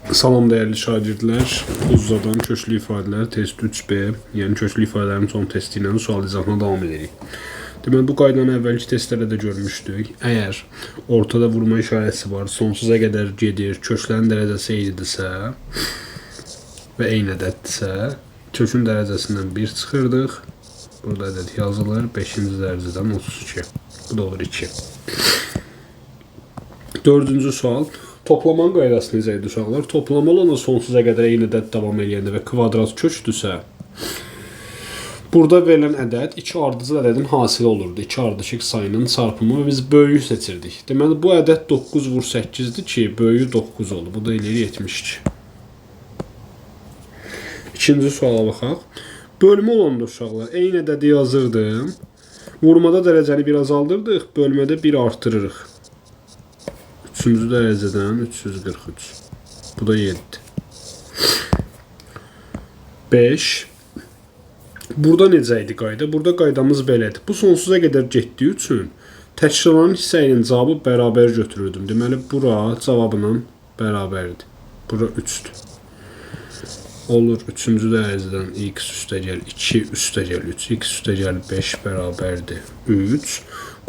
Salam dəyərli şagirdlər, Uzzadan köklü ifadələr test 3B, yəni köklü ifadələrin son testi ilə sual izahına davam edirik. Deməli, bu qaydanı əvvəlki testlərdə də görmüşdük. Əgər ortada vurma işarəsi var, sonsuza qədər gedir, köklərin dərəcəsi eynidirsə və eyni ədəddirsə, kökün dərəcəsindən 1 çıxırdıq. Burada ədəd yazılır, 5-ci dərəcədən 32. Bu da olur 2. 4-cü sual. Toplamanın qaydası necə idi uşaqlar? Toplama olanda sonsuza qədər eyni ədəd davam edəndə və kvadrat kökdürsə, burada verilən ədəd iki ardıcıl ədədin hasili olurdu. İki ardışıq sayının çarpımı və biz böyüyü seçirdik. Deməli, bu ədəd 9 vur 8-dir ki, böyüyü 9 oldu. Bu da eləyir 72. İkinci suala baxaq. Bölmə olanda uşaqlar, eyni ədədi yazırdım. Vurmada dərəcəni bir azaldırdıq, bölmədə bir artırırıq. 3-cü dərəcədən 343. Bu da 7. 5. Burada necə idi qayda? Burada qaydamız belədir. Bu sonsuza qədər getdiyi üçün təkrarlanan hissənin cavabı bərabər götürürdüm. Deməli, bura cavabla bərabərdir. Bura 3-dür. Olur 3-cü dərəcədən x üstəgəl 2 üstəgəl 3, x üstəgəl 5 bərabərdir 3.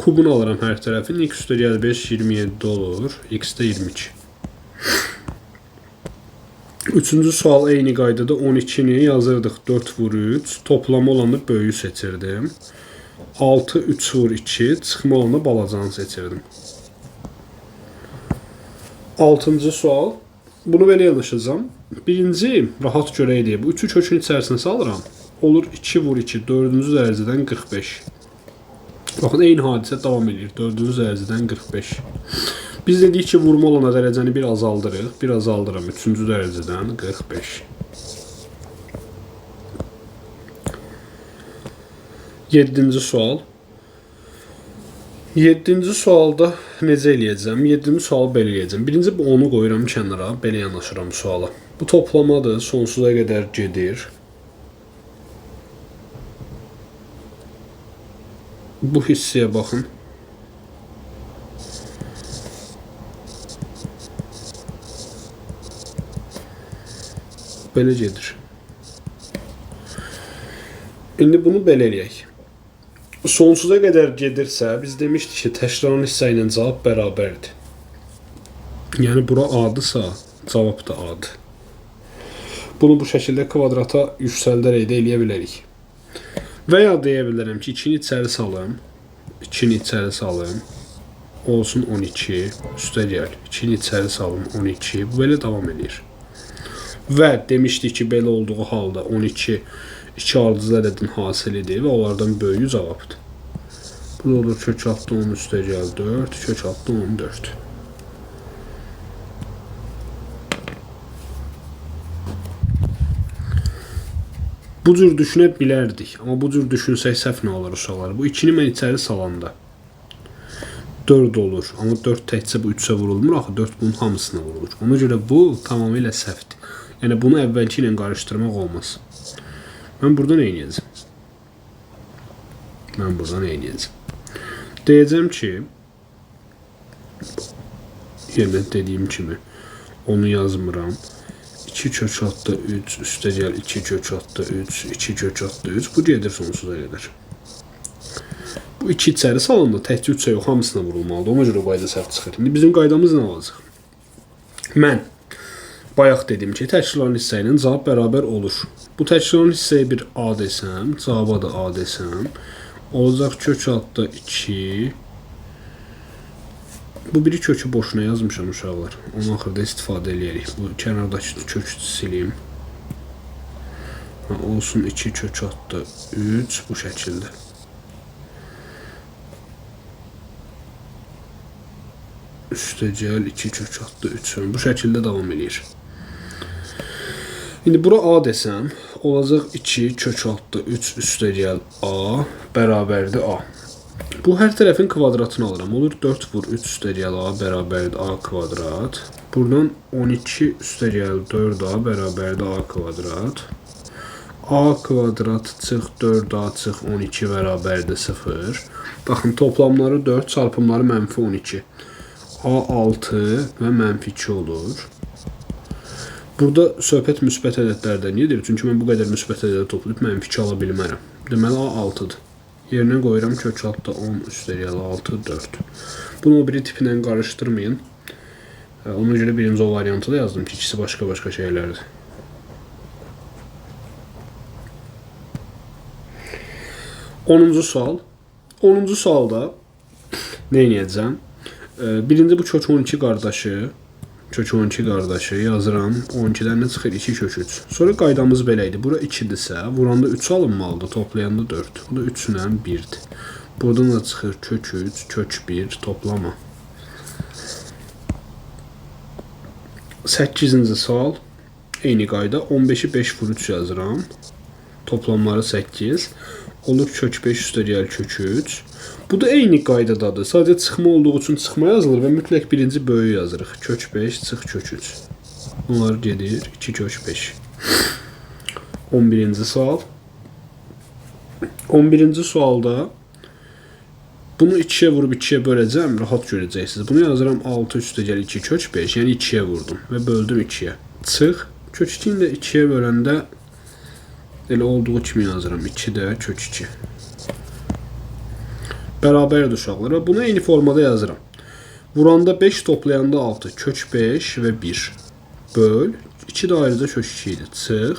Kubunu alıram hər tərəfin. X üstəgəl 5 27 olur. X də 22. Üçüncü sual eyni qaydada 12-ni yazırdıq 4 vur 3. Toplama olanda böyüyü seçirdim. 6 3 vur 2. Çıxma olanda balacanı seçirdim. 6-cı sual. Bunu belə yanaşacağım. Birinci rahat görək deyə. Bu 3-ü kökün içərisinə salıram. Olur 2 vur 2. 4-cü dərəcədən 45. Baxın, eyni hadisə davam edir. 4-cü dərəcədən 45. Biz dedik ki, vurma olana dərəcəni bir azaldırıq. Bir azaldıram 3-cü dərəcədən 45. 7-ci sual. 7-ci sualda necə eləyəcəm? 7-ci sualı belə eləyəcəm. Birinci bu 10-u qoyuram kənara, belə yanaşıram suala. Bu toplamadır, sonsuza qədər gedir. Bu hissəyə baxın. Belə gedir. İndi bunu belə eləyək. Sonsuza qədər gedirsə, biz demişdik ki, təkrarlanan hissə ilə cavab bərabərdir. Yəni, bura A-dırsa, cavab da A-dır. Bunu bu şəkildə kvadrata yüksəldərək də eləyə bilərik. Və ya deyə bilərəm ki, 2-ni içəri salım. 2-ni içəri salım. Olsun 12. Üstə gəl. 2-ni içəri salım 12. Bu belə davam edir. Və demişdik ki, belə olduğu halda 12 iki ardıcıl ədədin hasilidir və onlardan böyüyü cavabdır. Bu da olur kök altı 10 üstə gəl 4. Kök altı 14. Bu cür düşünə bilərdik. Amma bu cür düşünsək səhv nə olur uşaqlar? Bu 2-ni mən içəri salanda 4 olur. Amma 4 təkcə bu 3-ə vurulmur. Axı 4 bunun hamısına vurulur. Ona görə bu tamamilə səhvdir. Yəni bunu əvvəlki ilə qarışdırmaq olmaz. Mən burada nə edəcəm? Mən burada nə edəcəm? Deyəcəm ki, yenə dediyim kimi onu yazmıram. 2 kök altda 3 üstə gəl 2 kök altda 3 2 kök altda 3 bu gedir sonsuza qədər. Bu 2 içəri salanda təkcə 3-ə yox, hamısına vurulmalıdır. Ona görə qayda səhv çıxır. İndi bizim qaydamız nə olacaq? Mən bayaq dedim ki, təkrarlanan hissə ilə cavab bərabər olur. Bu təkrarlanan hissəyə bir A desəm, cavaba da A desəm, olacaq kök altda 2. Bu biri kökü boşuna yazmışam uşaqlar. Onu axırda istifadə eləyərik. Bu kənardakı kökü silim. Olsun 2 kök altda 3 bu şəkildə. Üstə gəl 2 kök altda 3. Bu şəkildə davam edir. İndi bura A desəm, olacaq 2 kök altda 3 üstə gəl A bərabərdir A. Bu hər tərəfin kvadratını alıram. Olur 4 vur 3 üstə gəl A bərabərdir A kvadrat. Buradan 12 üstə gəl 4A bərabərdir A kvadrat. A kvadrat çıx 4A çıx 12 bərabərdir 0. Baxın, toplamları 4, çarpımları mənfi 12. A 6 və mənfi 2 olur. Burada söhbət müsbət ədədlərdən gedir. Çünki mən bu qədər müsbət ədəd toplayıb mənfi ala bilmərəm. Deməli A 6-dır. Yerinə qoyuram kök altda 10 üstəgəl 6 4. Bunu o biri tiplə qarışdırmayın. Ona görə birinci o variantı da yazdım ki, ikisi başqa-başqa şeylərdir. 10-cu sual. 10-cu sualda nə edəcəm? Birinci bu kök 12 qardaşı, kök 12 qardaşı yazıram. 12-dən nə çıxır? 2 kök 3. Sonra qaydamız belə idi. Bura 2-dirsə, vuranda 3 alınmalıdır, toplayanda 4. Bu da 3 ilə 1-dir. Buradan da çıxır kök 3, kök 1 toplama. 8-ci sual. Eyni qayda. 15-i 5 vur 3 yazıram. Toplamları 8. Olur kök 5 üstəgəl kök 3. Bu da eyni qaydadadır. Sadəcə çıxma olduğu üçün çıxma yazılır və mütləq birinci böyüyü yazırıq. Kök 5 çıx kök 3. Bunlar gedir 2 kök 5. 11-ci sual. 11-ci sualda bunu 2-yə vurub 2-yə böləcəm, rahat görəcəksiniz. Bunu yazıram 6 üstəgəl 2 kök 5, yəni 2-yə vurdum və böldüm 2-yə. Çıx. Kök 2-ni də 2-yə böləndə elə olduğu kimi yazıram. 2 də kök 2. Bərabərdir uşaqlar və bunu eyni formada yazıram. Vuranda 5, toplayanda 6. Kök 5 və 1. Böl. 2 də ayrıca kök 2 idi. Çıx.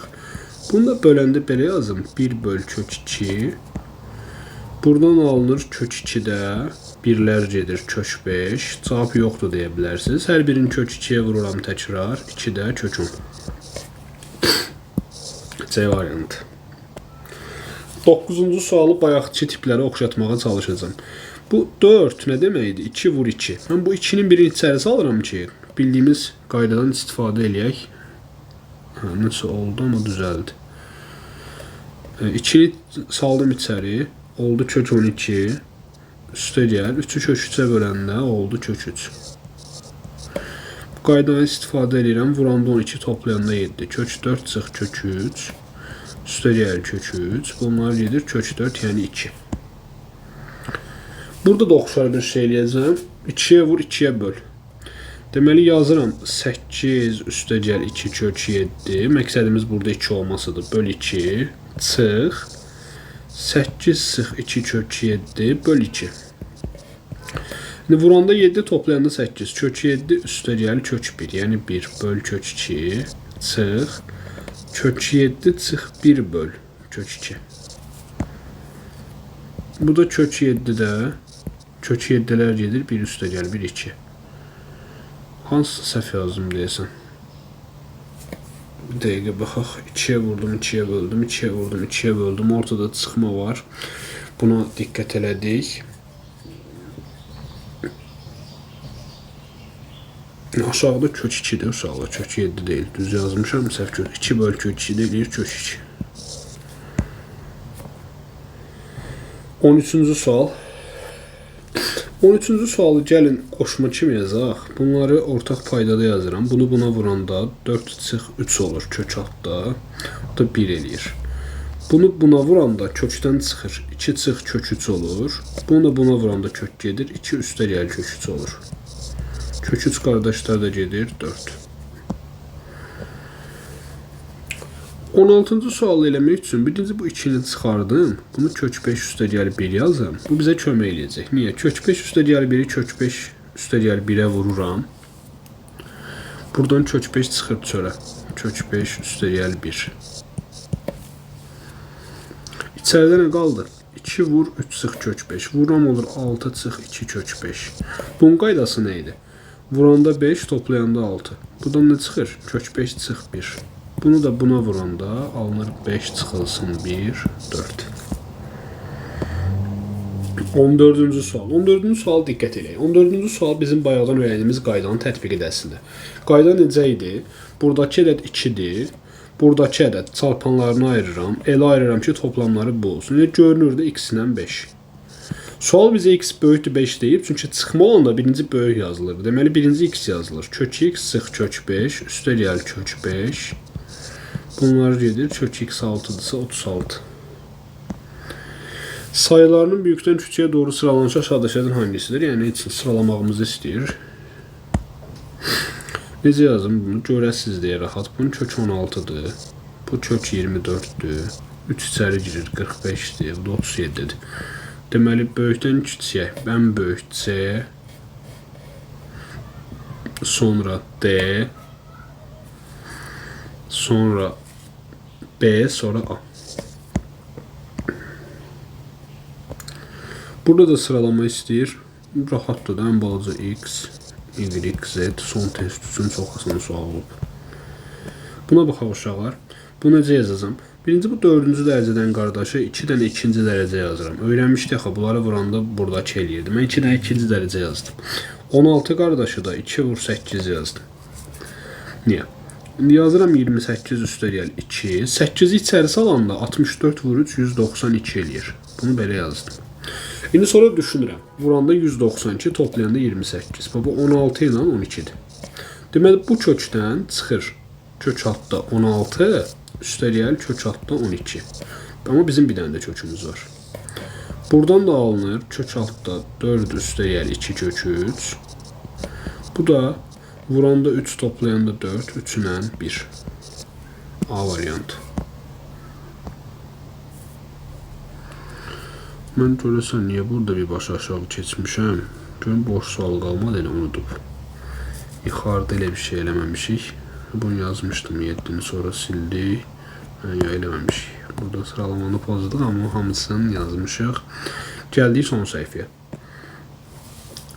Bunu da böləndə belə yazım. 1 böl kök 2. Buradan alınır kök 2-də. Birlər gedir kök 5. Cavab yoxdur deyə bilərsiniz. Hər birini kök 2-yə vururam təkrar. 2 də kök 10. C variantı. 9-cu sualı bayaqçı tiplərə oxşatmağa çalışacağım. Bu 4 nə deməkdir? 2 vur 2. Mən bu 2-nin birini içəri salıram ki, bildiyimiz qaydadan istifadə eləyək. Nəsə oldu, amma düzəldi. 2-ni saldım içəri. Oldu kök 12. Üstəgəl 3-ü kök 3-ə böləndə oldu kök 3. Bu qaydadan istifadə edirəm. Vuranda 12, toplayanda 7. Kök 4 çıx kök 3. Üstəgəl kök 3. Bunlar gedir kök 4, yəni 2. Burada da oxşar bir şey eləyəcəm. 2-yə vur, 2-yə böl. Deməli yazıram 8 üstəgəl 2 kök 7. Məqsədimiz burada 2 olmasıdır. Böl 2. Çıx. 8 sıx 2 kök 7 böl 2. Vuranda 7, toplayanda 8. Kök 7 üstəgəl kök 1. Yəni 1 böl kök 2. Çıx. Kök 7 çıx 1 böl kök 2. Bu da kök 7-də. Kök 7-lər gedir. 1 üstəgəl 1 2. Hansı səhv yazdım deyəsən? Bir dəqiqə baxaq. 2-yə vurdum, 2-yə böldüm, 2-yə vurdum, 2-yə böldüm. Ortada çıxma var. Buna diqqət elədik. Aşağıda kök 2-dir uşaqlar, kök 7 deyil. Düz yazmışam, səhv kök 2 böl kök 2 deyil, kök 2. 13-cü sual. 13-cü sualı gəlin qoşma kimi yazaq. Bunları ortaq paydada yazıram. Bunu buna vuranda 4 çıx 3 olur kök altda. Bu da 1 eləyir. Bunu buna vuranda kökdən çıxır. 2 çıx kök 3 olur. Bunu da buna vuranda kök gedir. 2 üstəgəl kök 3 olur. Kök 3 qardaşlar da gedir 4. 16-cı sualı eləmək üçün birinci bu 2-ni çıxardım. Bunu kök 5 üstəgəl 1 yazım. Bu bizə kömək eləyəcək. Niyə? Kök 5 üstəgəl 1-i kök 5 üstəgəl 1-ə vururam. Buradan kök 5 çıxır çölə. Kök 5 üstəgəl 1. İçəridə nə qaldı? 2 vur 3 çıx kök 5. Vuram olur 6 çıx 2 kök 5. Bunun qaydası nə idi? Vuranda 5, toplayanda 6. Buradan ne çıxır? Kök 5 çıx 1. Bunu da buna vuranda alınır 5 çıxılsın 1, 4. 14-cü sual. 14-cü sual diqqət eləyin. 14-cü sual bizim bayaqdan öyrəndiyimiz qaydanın tətbiq edəsidir. Qayda necə idi? Buradakı ədəd 2-dir. Buradakı ədəd çarpanlarını ayırıram. Elə ayırıram ki, toplamları bu olsun. Görünür də x-lə 5. Sual bizə x böyükdür 5 deyib. Çünki çıxma olanda birinci böyük yazılır. Deməli birinci x yazılır. Kök x sıx kök 5. Üstə gəl kök 5. Bunlar gedir. Kök x 6-dırsa 36. Sayılarının büyükdən küçüyə doğru sıralanışı aşağıdakilərdən hangisidir? Yəni için sıralamağımızı istəyir. Necə yazım bunu? Görəsiz deyə rahat. Bunun kök 16'dır. Bu kök 24'dür. 3 içəri girir 45'dir. Bu da 37'dir. Deməli böyükdən kiçiyə. Ən böyük C, sonra D, sonra B, sonra A. Burada da sıralama istəyir. Rahatdır da, ən balaca X, Y, Z. Son test üçün çox asan sual olub. Buna baxaq uşaqlar. Bu necə yazacağım? Birinci bu 4-cü dərəcədən qardaşı 2 dənə ikinci dərəcə yazıram. Öyrənmişdik axı, bunları vuranda buradakı eləyirdim. Mən 2 dənə ikinci dərəcə yazdım. 16 qardaşı da 2 vur 8 yazdım. Niyə? Yazıram 28 üstəgəl 2. 8-i içəri salanda 64 vur 3 192 eləyir. Bunu belə yazdım. İndi sonra düşünürəm. Vuranda 192, toplayanda 28. Bu 16 ilə 12-dir. Deməli bu kökdən çıxır. Kök altda 16, üstəgəl kök altda 12. Amma bizim bir dənə də kökümüz var. Buradan da alınır. Kök altda 4 üstəgəl 2 kök 3. Bu da vuranda 3, toplayanda 4, 3 ilə 1. A variantı. Mən görəsən niyə burada bir baş aşağı keçmişəm? Görün boş sual qalmadı, elə unudub. Yuxarıda elə bir şey eləməmişik. Bunu yazmışdım 7'ni, sonra sildik. Eləməmişik. Burada sıralamanı pozduk amma hamısını yazmışıq. Gəldik son səhifəyə.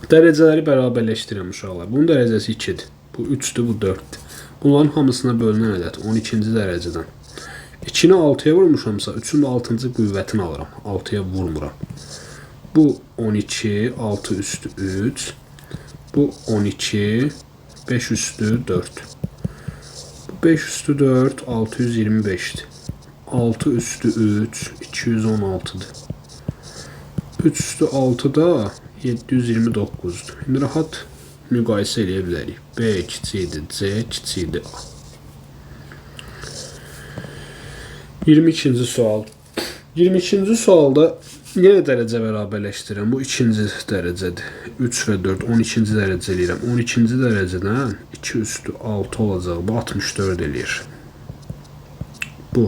Dərəcələri bərabərləşdirəm uşaqlar. Bunun dərəcəsi 2'dir. Bu 3'dür, bu 4'dür. Bunların hamısına bölünən ədəd 12-ci dərəcədən. 2'ni 6'ya vurmuşamsa 3'ün də 6-cı qüvvətini alıram. 6'ya vurmuram. Bu 12, 6 üstü 3. Bu 12, 5 üstü 4. Bu 5 üstü 4, 625'dir. 6 üstü 3, 216'dır. 3 üstü 6 da 729'dur. Şimdi rahat müqayisə eləyə bilərik. B kiçikdir, C kiçikdir A. 22-ci sual. 22-ci sualda yenə dərəcə bərabərləşdirirəm. Bu ikinci dərəcədir. 3 və 4, 12-ci dərəcə eləyirəm. 12-ci dərəcədən 2 üstü 6 olacaq. Bu 64 eləyir. Bu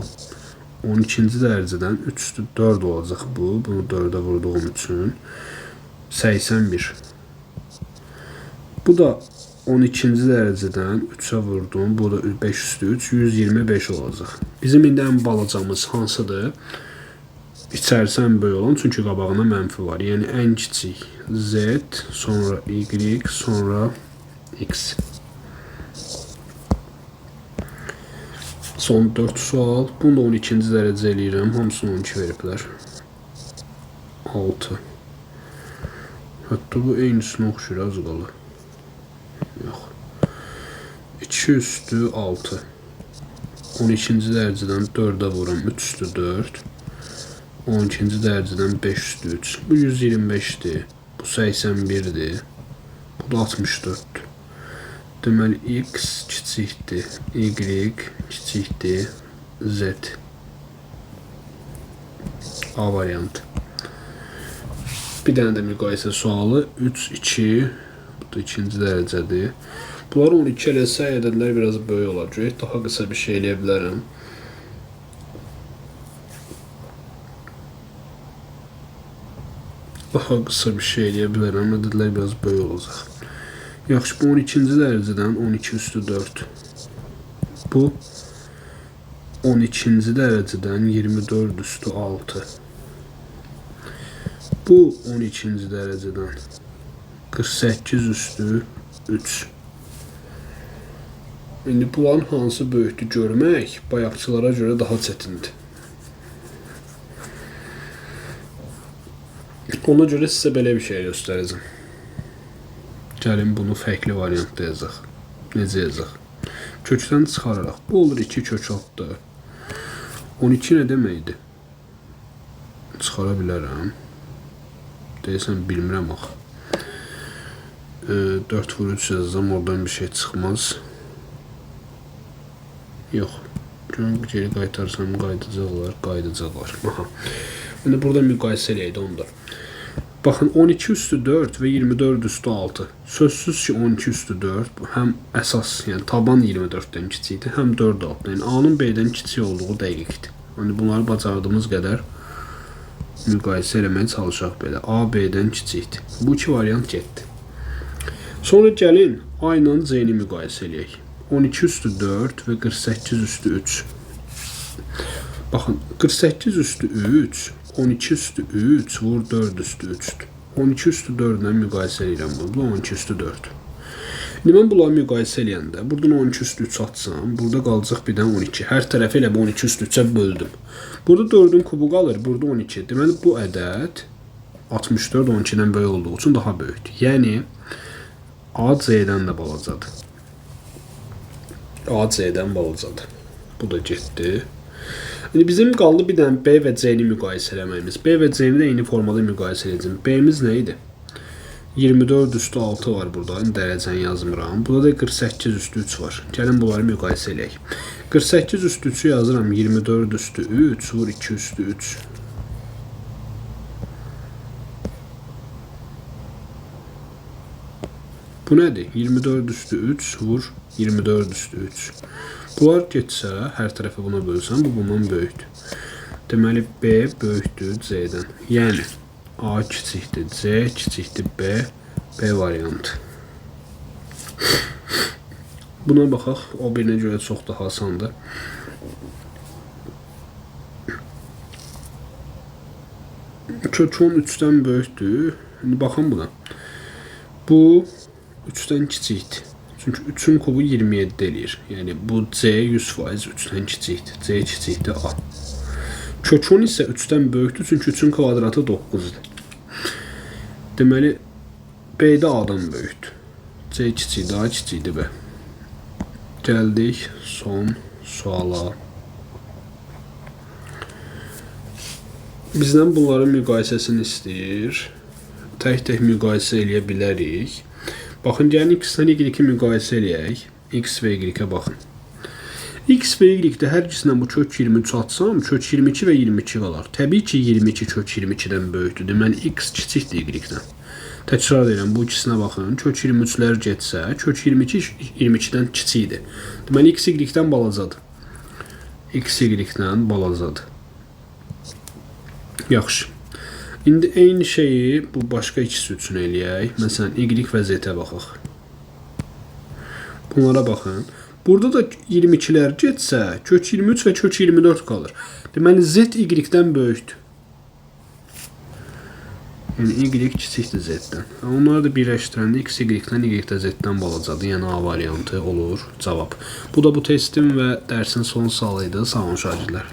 12-ci dərəcədən 3 üstü 4 olacaq bu. Bunu 4'ə vurduğum üçün 81. Bu da 12-ci dərəcədən 3'ə vurdum. Bu da 5 üstü 3, 125 olacaq. Bizim indi ən balacamız hansıdır? İçərisi ən böyük olan, çünki qabağına mənfi var. Yəni ən kiçik Z, sonra Y, sonra X. Son 4 sual. Bunu da 12-ci dərəcə eləyirəm. Hamısını 12 veriblər. 6. Hətta bu eynisini oxşur, az qalır. Yox. 2 üstü 6. 12-ci dərəcədən 4'ə vuram. 3 üstü 4. 12-ci dərəcədən 5 üstü 3. Bu 125'dir. Bu 81'dir. Bu da 64'dür. Deməli X kiçikdir. Y kiçikdir. Z. A variantı. Bir dənə də müqayisə sualı. 3, 2. Bu da ikinci dərəcədir. Bunları 12 eləsək ədədlər biraz böyük olacaq. Daha qısa bir şey eləyə bilərəm. Daha qısa bir şey eləyə bilərəm. Ədədlər biraz böyük olacaq. Yaxşı, bu 12-ci dərəcədən 12 üstü 4. Bu 12-ci dərəcədən 24 üstü 6. Bu 12-ci dərəcədən 48 üstü 3. İndi bunların hansı böyükdür görmək bayaqçılara görə daha çətindir. Ona görə sizə belə bir şey göstərəcəm. Gəlin bunu fərqli variantda yazaq. Necə yazaq? Kökdən çıxararaq. Bu olur 2 kök altda. 12 nə deməkdir? Çıxara bilərəm. Deyəsən bilmirəm axı. 4 vur 3 yazsam oradan bir şey çıxmaz. Yox. Geri qaytarsam qayıdacaqlar. Aha. İndi burada müqayisə eləyək də onda. Baxın 12 üstü 4 və 24 üstü 6. Sözsüz ki 12 üstü 4 həm əsas, yəni taban 24-dən kiçikdir, həm 4 altdan. Yəni A-nın B-dən kiçik olduğu dəqiqdir. Yəni bunları bacardığımız qədər müqayisə eləməyə çalışaq belə. A B-dən kiçikdir. Bu iki variant getdi. Sonra gəlin A ilə C-ni müqayisə eləyək. 12 üstü 4 və 48 üstü 3. Baxın 48 üstü 3, 12 üstü 3 vur 4 üstü 3'dür. 12 üstü 4 ilə müqayisə edirəm bunu. Bu 12 üstü 4. İndi mən bunları müqayisə eləyəndə buradan 12 üstü 3 atsam, burada qalacaq bir dənə 12. Hər tərəfi elə bu 12 üstü 3-ə böldüm. Burada 4-ün kubu qalır, burada 12. Deməli bu ədəd 64 12-dən böyük olduğu üçün daha böyükdür. Yəni A C-dən də balacadır. A C-dən balacadır. Bu da getdi. İndi bizim qaldı bir dənə B və C-ni müqayisə eləməyimiz. B və C-ni də eyni formada müqayisə edəcəm. B-miz nə idi? 24 üstü 6 var burada. Dərəcəni yazmıram. Burada da 48 üstü 3 var. Gəlin bunları müqayisə eləyək. 48 üstü 3'ü yazıram. 24 üstü 3 vur 2 üstü 3. Bu nədir? 24 üstü 3 vur 24 üstü 3. Bunlar getsə, hər tərəfi buna bölsəm, bu bundan böyükdür. Deməli, B böyükdür C-dən. Yəni, A kiçikdir, C kiçikdir, B variantı. Buna baxaq, o birinə görə çox daha asandır. Kök 10 3-dən böyükdür. İndi baxın buna. Bu 3-dən kiçikdir. Çünki 3'ün kubu 27 eləyir. Yəni bu C 100% 3'dən kiçikdir. C kiçikdir A. Kök 10 isə 3'dən böyükdür. Çünki 3'ün kvadratı 9'dur. Deməli B-də A-dan böyükdür. C kiçikdir, A kiçikdir B. Gəldik son suala. Bizdən bunların müqayisəsini istəyir. Tək-tək müqayisə eləyə bilərik. Baxın, gəlin x-dən y-i müqayisə eləyək. X və y-ə baxın. X və y-də hər ikisindən bu kök 23 atsam, kök 22 və 22 qalar. Təbii ki, 22 kök 22-dən böyükdür. Deməli, x kiçikdir y-dən. Təkrar edirəm, bu ikisinə baxın. Kök 23-lər getsə, kök 22 22-dən kiçikdir. Deməli, x y-dən balacadır. X y-dən balacadır. Yaxşı. İndi eyni şeyi bu başqa ikisi üçün eləyək. Məsələn, y və z-ə baxaq. Bunlara baxın. Burada da 22-lər getsə, kök 23 və kök 24 qalır. Deməli, z y-dən böyükdür. Yəni, y kiçikdir z-dən. Onları da birləşdirəndə x y-dən y-də z-dən balacadır. Yəni, A variantı olur cavab. Bu da bu testin və dərsin son sualı idi. Sağ olun şagirdlər.